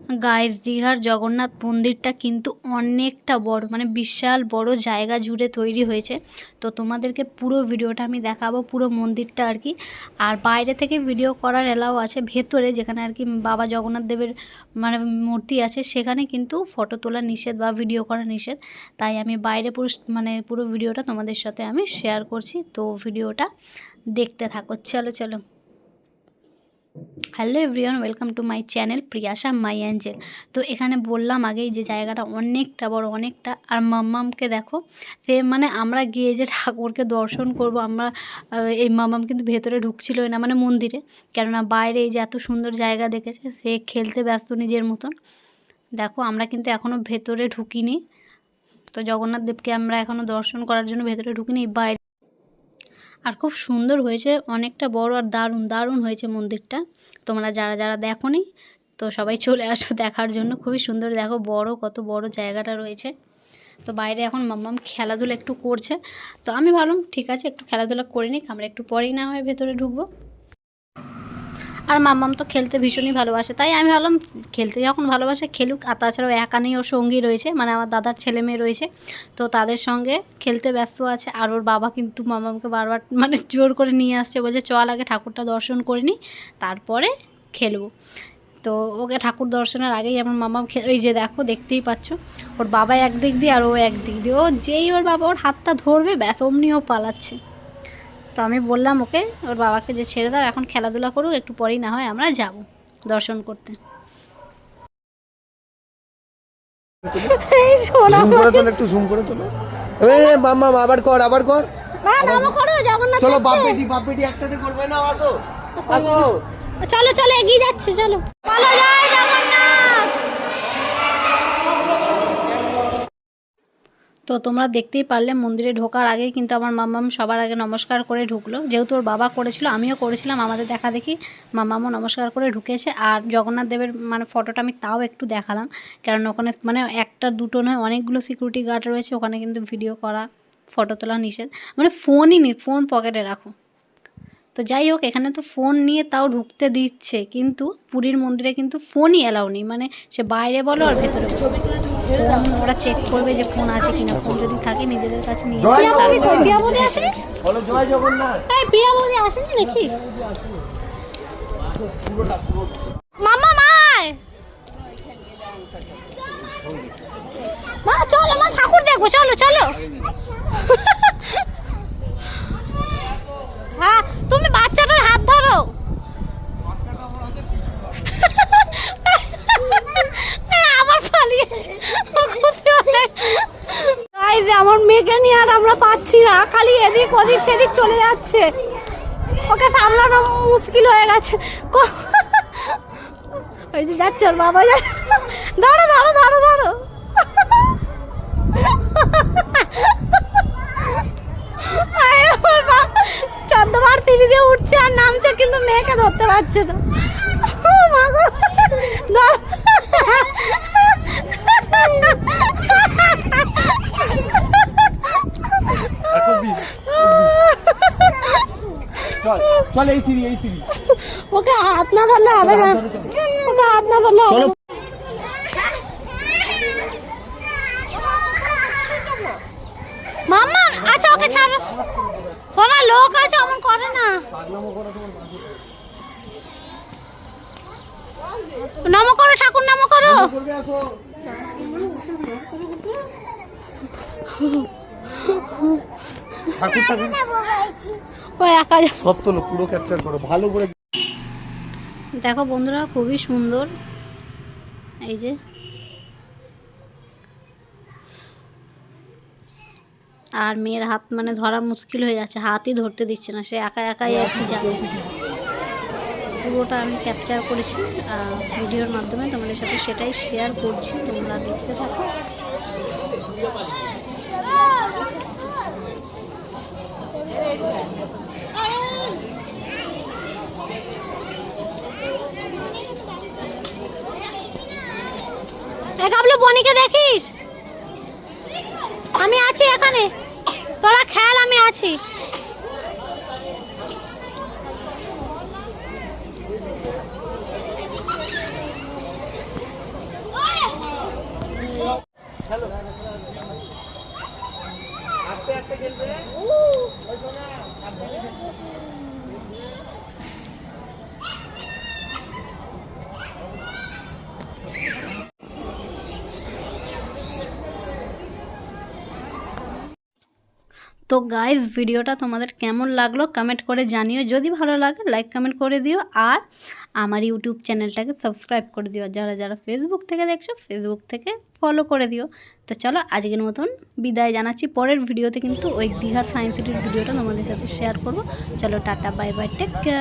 Guys, দীঘার জগন্নাথ মন্দিরটা কিন্তু অনেকটা বড়, মানে বিশাল বড় জায়গা জুড়ে তৈরি হয়েছে। তো তোমাদেরকে পুরো ভিডিওটা আমি দেখাবো, পুরো মন্দিরটা আর কি। আর বাইরে থেকে ভিডিও করার এলাও আছে, ভেতরে যেখানে আর কি বাবা জগন্নাথ দেবের মানে মূর্তি আছে সেখানে কিন্তু ফটো তোলা নিষেধ বা ভিডিও করা নিষেধ। তাই আমি বাইরে পুরো ভিডিওটা তোমাদের সাথে আমি শেয়ার করছি। তো ভিডিওটা দেখতে থাকো, চলো চলো। Hello everyone, welcome to my channel Priyasha my angel. তো এখানে বললাম আগেই যে জায়গাটা অনেকটা বড়, অনেকটা। আর মাম্মামকে দেখো, সে মানে আমরা গিয়ে যে ঠাকুরকে দর্শন করব আমরা, এই মাম্মাম কিন্তু ভেতরে ঢুকছিলই না, মানে মন্দিরে। কেননা বাইরে এই যে এত সুন্দর জায়গা দেখেছে, সে খেলতে ব্যস্ত নিজের মতন। দেখো আমরা কিন্তু এখনও ভেতরে ঢুকিনি। তো জগন্নাথ দেবকে আমরা এখনও দর্শন করার জন্য ভেতরে ঢুকিনি, বাইরে। আর খুব সুন্দর হয়েছে, অনেকটা বড় আর দারুণ দারুণ হয়েছে মন্দিরটা। তোমরা যারা যারা দেখোনি তো সবাই চলে আসো দেখার জন্য। খুবই সুন্দর, দেখো বড়, কত বড় জায়গাটা রয়েছে। তো বাইরে এখন মাম্মাম খেলাধুলা একটু করছে। তো আমি ভাবলাম ঠিক আছে, একটু খেলাধুলা করে নিক, আমরা একটু পরেই না হয় ভেতরে ঢুকবো। আর মাম্মাম তো খেলতে ভীষণই ভালোবাসে, তাই আমি ভাবলাম খেলতে যখন ভালোবাসে খেলুক। আর তাছাড়াও একা নেই, ওর সঙ্গী রয়েছে, মানে আমার দাদার ছেলে মেয়ে রয়েছে। তো তাদের সঙ্গে খেলতে ব্যস্ত আছে। আর ওর বাবা কিন্তু মাম্মামকে বারবার মানে জোর করে নিয়ে আসছে, বলছে চল আগে ঠাকুরটা দর্শন করে নিই, তারপরে খেলবো। তো ওকে ঠাকুর দর্শনের আগেই আমার মাম্মাম ওই যে দেখো, দেখতেই পাচ্ছ, ওর বাবা একদিক দিয়ে আর ও একদিক দিয়ে। ও যেই ওর বাবা ওর হাতটা ধরবে, ব্যাস অমনি ও পালাচ্ছে। তো আমি বললাম ওকে, ওর বাবাকে, যে ছেড়ে দাও, এখন খেলাধুলা করুক, একটু পরেই না হয় আমরা যাব দর্শন করতে। জুম করে তোলো, একটু জুম করে তোলো। মাম্মা আবার কর, আবার কর। চলো বাপ বেটি একসাথে করবে না, আসো আসো। চলো চলো, এগিয়ে যাচ্ছে, চলো চলো জয় জগন্নাথ। তো তোমরা দেখতেই পারলে মন্দিরে ঢোকার আগেই কিন্তু আমার মাম্মাম সবার আগে নমস্কার করে ঢুকলো। যেহেতু ওর বাবা করেছিল, আমিও করেছিলাম, আমাদের দেখা দেখি মাম্মামও নমস্কার করে ঢুকেছে। আর জগন্নাথ দেবের মানে ফটোটা আমি তাও একটু দেখালাম, কারণ ওখানে মানে একটা দুটো নয়, অনেকগুলো সিকিউরিটি গার্ড রয়েছে। ওখানে কিন্তু ভিডিও করা, ফটো তোলা নিষেধ, মানে ফোনই নেই, ফোন পকেটে রাখো। তো যাই হোক, এখানে তো ফোন নিয়ে তাও ঢুকতে দিচ্ছে, কিন্তু পুরীর মন্দিরে কিন্তু ফোনই অ্যালাউ নেই, মানে সে বাইরে বলো আর ভেতরে বলো, ফোন ওরা চেক করবে যে ফোন আছে কিনা। ফোন যদি থাকে নিজেদের কাছে নিয়ে আসেনি নাকি মামা মায় মা, চলো আমার ঠাকুর দেখবো, চলো চলো। হ্যাঁ, তুমি বাচ্চাটার হাত ধরো। আবার পালিয়েছে, আমার মেয়েকে নিয়ে আর আমরা পাচ্ছি না, খালি এদিক ওদিক সেদিক চলে যাচ্ছে, ওকে সামলানো মুশকিল হয়ে গেছে। ওই যে যাচ্ছে ওর বাবা, যাচ্ছে, ধরো ধরো ধরো ধরো। চন্দ্রবার তিরি দিয়ে উঠছে আর নামছে, কিন্তু মেয়েকে ধরতে পারছে না। ওকে হাত না ধরলে হবে না, ওকে হাত না ধরলে হবে না। মাম্মা আচ্ছা, ওকে ছাড়ো, শোনা লোক আছে, অমন করে না। নমো করো ঠাকুর, নমো করো। সব তোলো, পুরো ক্যাপচার করো ভালো করে। দেখো বন্ধুরা, খুবই সুন্দর। এই যে আর মেয়ের হাত মানে ধরা মুশকিল হয়ে যাচ্ছে, হাতই ধরতে দিচ্ছে না, সে একা একাই আর কি যাবে। পুরোটা আমি ক্যাপচার করেছি ভিডিওর মাধ্যমে, তোমাদের সাথে সেটাই শেয়ার করছি, তোমরা দেখতে থাকো। বনিকে দেখিস, আমি আছি এখানে, তোরা খেল, আমি আছি। তো গাইস ভিডিওটা তোমাদের কেমন লাগলো কমেন্ট করে জানিও, যদি ভালো লাগে লাইক কমেন্ট করে দিও, আর আমার ইউটিউব চ্যানেলটাকে সাবস্ক্রাইব করে দিও। যারা যারা ফেসবুক থেকে দেখছো ফেসবুক থেকে ফলো করে দিও। তো চলো আজকের মতন বিদায় জানাচ্ছি, পরের ভিডিওতে কিন্তু ওই দীঘার সায়েন্স সিটির ভিডিওটা তোমাদের সাথে শেয়ার করব। চলো tata bye bye, take care.